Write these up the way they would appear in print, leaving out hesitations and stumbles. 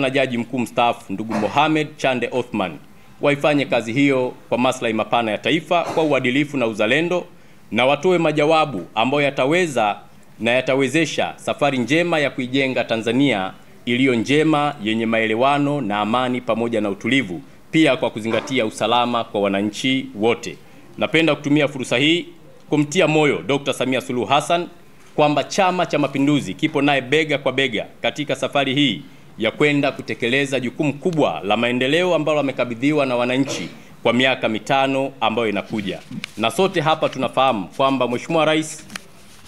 na Jaji Mkuu mstaafu ndugu Mohamed Chande Othman waifanye kazi hiyo kwa maslahi mapana ya taifa kwa uadilifu na uzalendo, na watoe majawabu ambayo yataweza na yatawezesha safari njema ya kuijenga Tanzania iliyo njema, yenye maelewano na amani pamoja na utulivu, pia kwa kuzingatia usalama kwa wananchi wote. Napenda kutumia fursa hii kumtia moyo Dr. Samia Suluhu Hassan kwamba Chama cha Mapinduzi kipo naye bega kwa bega katika safari hii ya kwenda kutekeleza jukumu kubwa la maendeleo ambalo amekabidhiwa na wananchi kwa miaka mitano ambayo inakuja. Na sote hapa tunafahamu kwamba Mheshimiwa Rais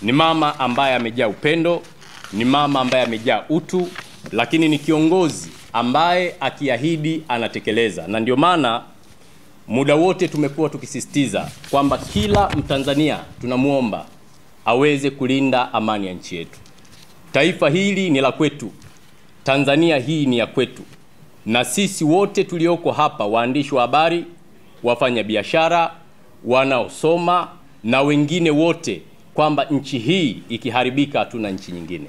ni mama ambaye amejaa upendo, ni mama ambaye amejaa utu, lakini ni kiongozi ambaye akiahidi anatekeleza. Na ndio maana muda wote tumekuwa tukisisitiza kwamba kila Mtanzania tunamuomba aweze kulinda amani ya nchi yetu. Taifa hili ni la kwetu. Tanzania hii ni ya kwetu. Na sisi wote tulioko hapa, waandishi wa habari, wafanya biashara, wanaosoma na wengine wote, kwamba nchi hii ikiharibika hatuna nchi nyingine.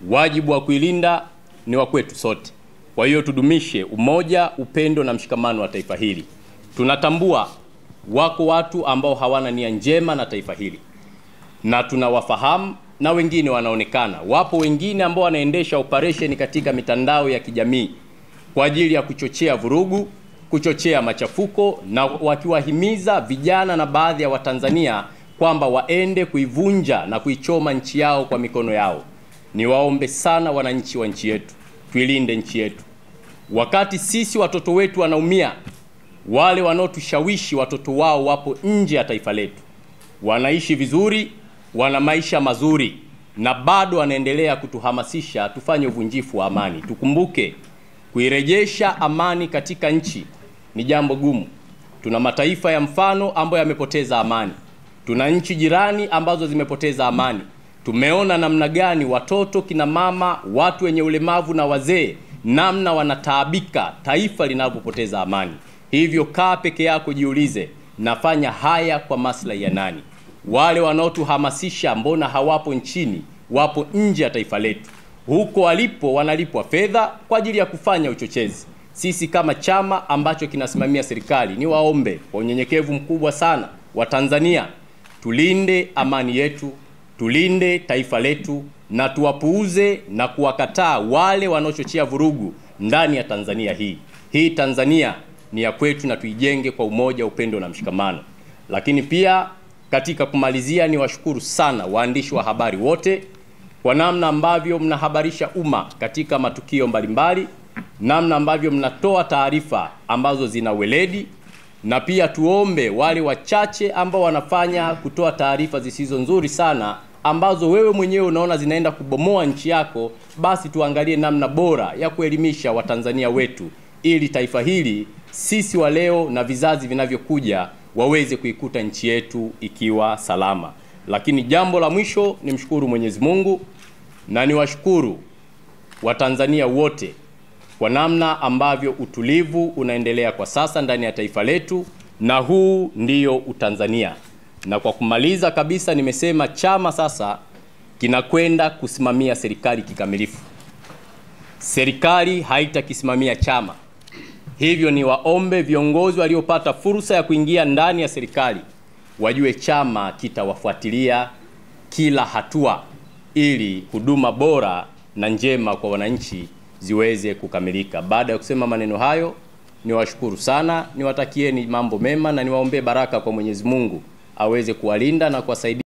Wajibu wa kuilinda ni wa kwetu sote. Kwa hiyo tudumishe umoja, upendo na mshikamano wa taifa hili. Tunatambua wako watu ambao hawana nia njema na taifa hili, na tunawafahamu, na wengine wanaonekana. Wapo wengine ambao wanaendesha operation katika mitandao ya kijamii kwa ajili ya kuchochea vurugu, kuchochea machafuko, na wakiwahimiza vijana na baadhi ya Watanzania kwamba waende kuivunja na kuichoma nchi yao kwa mikono yao. Niwaombe sana wananchi wa nchi yetu, tuilinde nchi yetu. Wakati sisi watoto wetu wanaumia, wale wanaotushawishi watoto wao wapo nje ya taifa letu, wanaishi vizuri, wana maisha mazuri, na bado wanaendelea kutuhamasisha tufanye uvunjifu wa amani. Tukumbuke kuirejesha amani katika nchi ni jambo gumu. Tuna mataifa ya mfano ambayo yamepoteza amani. Tuna nchi jirani ambazo zimepoteza amani. Tumeona namna gani watoto, kina mama, watu wenye ulemavu na wazee, namna wanataabika taifa linapopoteza amani. Hivyo kaa peke yako, jiulize, nafanya haya kwa maslahi ya nani? Wale wanaotuhamasisha mbona hawapo nchini, wapo nje ya taifa letu. Huko walipo wanalipwa fedha kwa ajili ya kufanya uchochezi. Sisi kama chama ambacho kinasimamia serikali, ni waombe kwa unyenyekevu mkubwa sana wa Tanzania, tulinde amani yetu, tulinde taifa letu, na tuwapuuze na kuwakataa wale wanaochochea vurugu ndani ya Tanzania hii. Hii Tanzania ni ya kwetu, na tuijenge kwa umoja, upendo na mshikamano. Lakini pia katika kumalizia, ni washukuru sana waandishi wa habari wote kwa namna ambavyo mnahabarisha umma katika matukio mbalimbali, namna ambavyo mnatoa taarifa ambazo zina weledi, na pia tuombe wale wachache ambao wanafanya kutoa taarifa zisizo nzuri sana, ambazo wewe mwenyewe unaona zinaenda kubomoa nchi yako, basi tuangalie namna bora ya kuelimisha Watanzania wetu, ili taifa hili, sisi wa leo na vizazi vinavyokuja, waweze kuikuta nchi yetu ikiwa salama. Lakini jambo la mwisho, ni mshukuru Mwenyezi Mungu na niwashukuru Watanzania wote kwa namna ambavyo utulivu unaendelea kwa sasa ndani ya taifa letu, na huu ndiyo Utanzania. Na kwa kumaliza kabisa, nimesema chama sasa kinakwenda kusimamia serikali kikamilifu. Serikali haitakisimamia chama. Hivyo ni waombe viongozi waliopata fursa ya kuingia ndani ya serikali wajue chama kitawafuatilia kila hatua, ili huduma bora na njema kwa wananchi ziweze kukamilika. Baada ya kusema maneno hayo, niwashukuru sana, niwatakieni mambo mema, na niwaombe baraka kwa Mwenyezi Mungu aweze kuwalinda na kuwasaidia